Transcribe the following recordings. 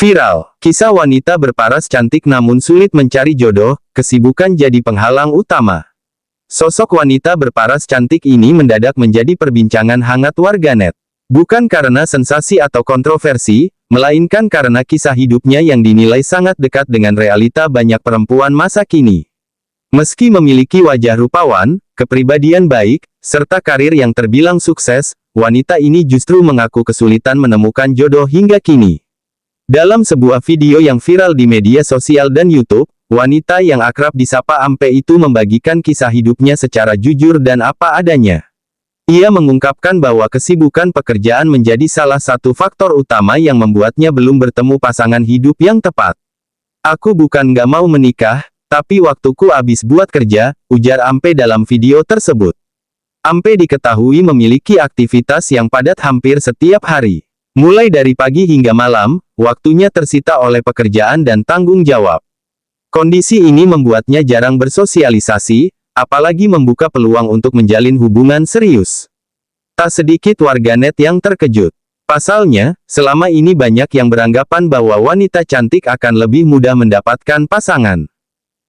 Viral, kisah wanita berparas cantik namun sulit mencari jodoh, kesibukan jadi penghalang utama. Sosok wanita berparas cantik ini mendadak menjadi perbincangan hangat warganet. Bukan karena sensasi atau kontroversi, melainkan karena kisah hidupnya yang dinilai sangat dekat dengan realita banyak perempuan masa kini. Meski memiliki wajah rupawan, kepribadian baik, serta karir yang terbilang sukses, wanita ini justru mengaku kesulitan menemukan jodoh hingga kini. Dalam sebuah video yang viral di media sosial dan YouTube, wanita yang akrab disapa Ampe itu membagikan kisah hidupnya secara jujur dan apa adanya. Ia mengungkapkan bahwa kesibukan pekerjaan menjadi salah satu faktor utama yang membuatnya belum bertemu pasangan hidup yang tepat. "Aku bukan gak mau menikah, tapi waktuku habis buat kerja," ujar Ampe dalam video tersebut. Ampe diketahui memiliki aktivitas yang padat hampir setiap hari. Mulai dari pagi hingga malam, waktunya tersita oleh pekerjaan dan tanggung jawab. Kondisi ini membuatnya jarang bersosialisasi, apalagi membuka peluang untuk menjalin hubungan serius. Tak sedikit warganet yang terkejut. Pasalnya, selama ini banyak yang beranggapan bahwa wanita cantik akan lebih mudah mendapatkan pasangan.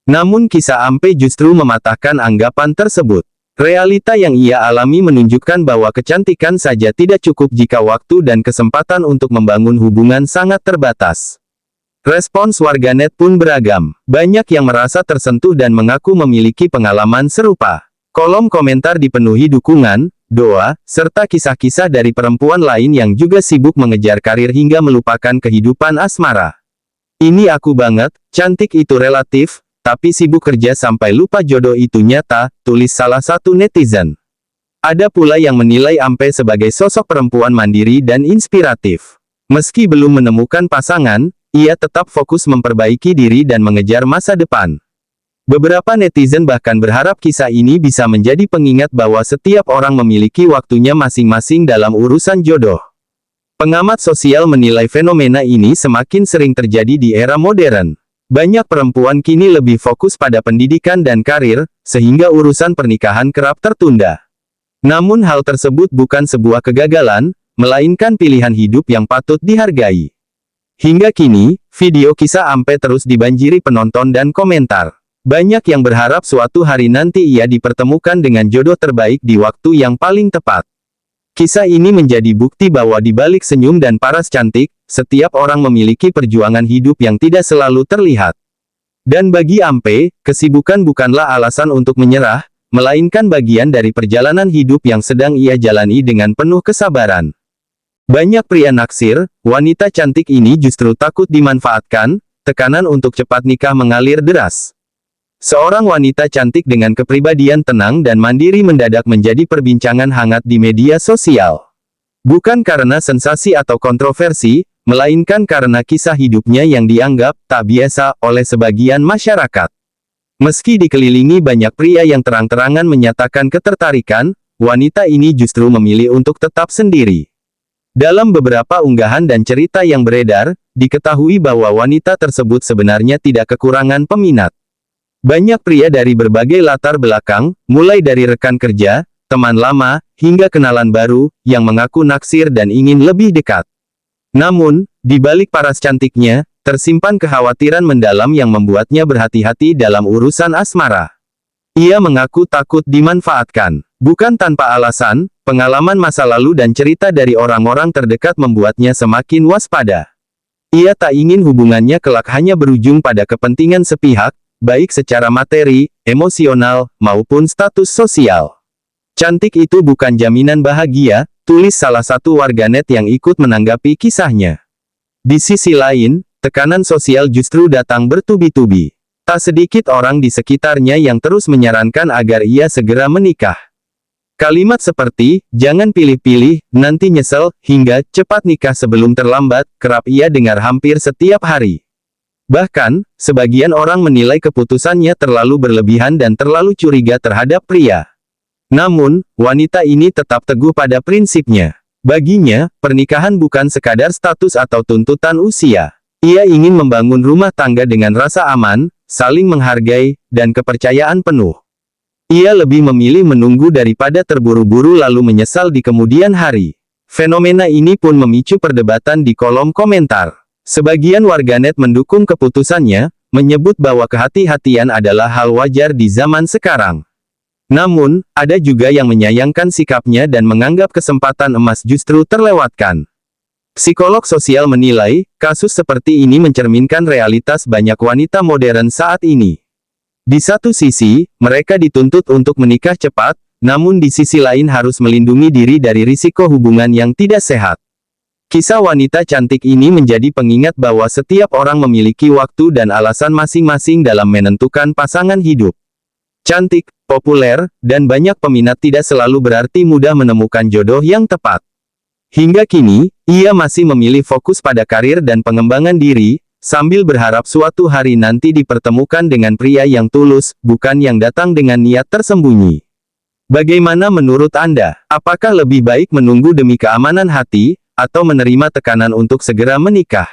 Namun kisah Ampe justru mematahkan anggapan tersebut. Realita yang ia alami menunjukkan bahwa kecantikan saja tidak cukup jika waktu dan kesempatan untuk membangun hubungan sangat terbatas. Respons warganet pun beragam. Banyak yang merasa tersentuh dan mengaku memiliki pengalaman serupa. Kolom komentar dipenuhi dukungan, doa, serta kisah-kisah dari perempuan lain yang juga sibuk mengejar karir hingga melupakan kehidupan asmara. "Ini aku banget, cantik itu relatif, tapi sibuk kerja sampai lupa jodoh itu nyata," tulis salah satu netizen. Ada pula yang menilai Ampe sebagai sosok perempuan mandiri dan inspiratif. Meski belum menemukan pasangan, ia tetap fokus memperbaiki diri dan mengejar masa depan. Beberapa netizen bahkan berharap kisah ini bisa menjadi pengingat bahwa setiap orang memiliki waktunya masing-masing dalam urusan jodoh. Pengamat sosial menilai fenomena ini semakin sering terjadi di era modern. Banyak perempuan kini lebih fokus pada pendidikan dan karir, sehingga urusan pernikahan kerap tertunda. Namun hal tersebut bukan sebuah kegagalan, melainkan pilihan hidup yang patut dihargai. Hingga kini, video kisah Ampe terus dibanjiri penonton dan komentar. Banyak yang berharap suatu hari nanti ia dipertemukan dengan jodoh terbaik di waktu yang paling tepat. Kisah ini menjadi bukti bahwa di balik senyum dan paras cantik, setiap orang memiliki perjuangan hidup yang tidak selalu terlihat. Dan bagi Ampe, kesibukan bukanlah alasan untuk menyerah, melainkan bagian dari perjalanan hidup yang sedang ia jalani dengan penuh kesabaran. Banyak pria naksir, wanita cantik ini justru takut dimanfaatkan, tekanan untuk cepat nikah mengalir deras. Seorang wanita cantik dengan kepribadian tenang dan mandiri mendadak menjadi perbincangan hangat di media sosial. Bukan karena sensasi atau kontroversi, melainkan karena kisah hidupnya yang dianggap tak biasa oleh sebagian masyarakat. Meski dikelilingi banyak pria yang terang-terangan menyatakan ketertarikan, wanita ini justru memilih untuk tetap sendiri. Dalam beberapa unggahan dan cerita yang beredar, diketahui bahwa wanita tersebut sebenarnya tidak kekurangan peminat. Banyak pria dari berbagai latar belakang, mulai dari rekan kerja, teman lama, hingga kenalan baru, yang mengaku naksir dan ingin lebih dekat. Namun, di balik paras cantiknya, tersimpan kekhawatiran mendalam yang membuatnya berhati-hati dalam urusan asmara. Ia mengaku takut dimanfaatkan. Bukan tanpa alasan, pengalaman masa lalu dan cerita dari orang-orang terdekat membuatnya semakin waspada. Ia tak ingin hubungannya kelak hanya berujung pada kepentingan sepihak, baik secara materi, emosional, maupun status sosial. "Cantik itu bukan jaminan bahagia," tulis salah satu warganet yang ikut menanggapi kisahnya. Di sisi lain, tekanan sosial justru datang bertubi-tubi. Tak sedikit orang di sekitarnya yang terus menyarankan agar ia segera menikah. Kalimat seperti, "Jangan pilih-pilih, nanti nyesel," hingga "cepat nikah sebelum terlambat," kerap ia dengar hampir setiap hari. Bahkan, sebagian orang menilai keputusannya terlalu berlebihan dan terlalu curiga terhadap pria. Namun, wanita ini tetap teguh pada prinsipnya. Baginya, pernikahan bukan sekadar status atau tuntutan usia. Ia ingin membangun rumah tangga dengan rasa aman, saling menghargai, dan kepercayaan penuh. Ia lebih memilih menunggu daripada terburu-buru lalu menyesal di kemudian hari. Fenomena ini pun memicu perdebatan di kolom komentar. Sebagian warganet mendukung keputusannya, menyebut bahwa kehati-hatian adalah hal wajar di zaman sekarang. Namun, ada juga yang menyayangkan sikapnya dan menganggap kesempatan emas justru terlewatkan. Psikolog sosial menilai, kasus seperti ini mencerminkan realitas banyak wanita modern saat ini. Di satu sisi, mereka dituntut untuk menikah cepat, namun di sisi lain harus melindungi diri dari risiko hubungan yang tidak sehat. Kisah wanita cantik ini menjadi pengingat bahwa setiap orang memiliki waktu dan alasan masing-masing dalam menentukan pasangan hidup. Cantik, populer, dan banyak peminat tidak selalu berarti mudah menemukan jodoh yang tepat. Hingga kini, ia masih memilih fokus pada karir dan pengembangan diri, sambil berharap suatu hari nanti dipertemukan dengan pria yang tulus, bukan yang datang dengan niat tersembunyi. Bagaimana menurut Anda? Apakah lebih baik menunggu demi keamanan hati, atau menerima tekanan untuk segera menikah?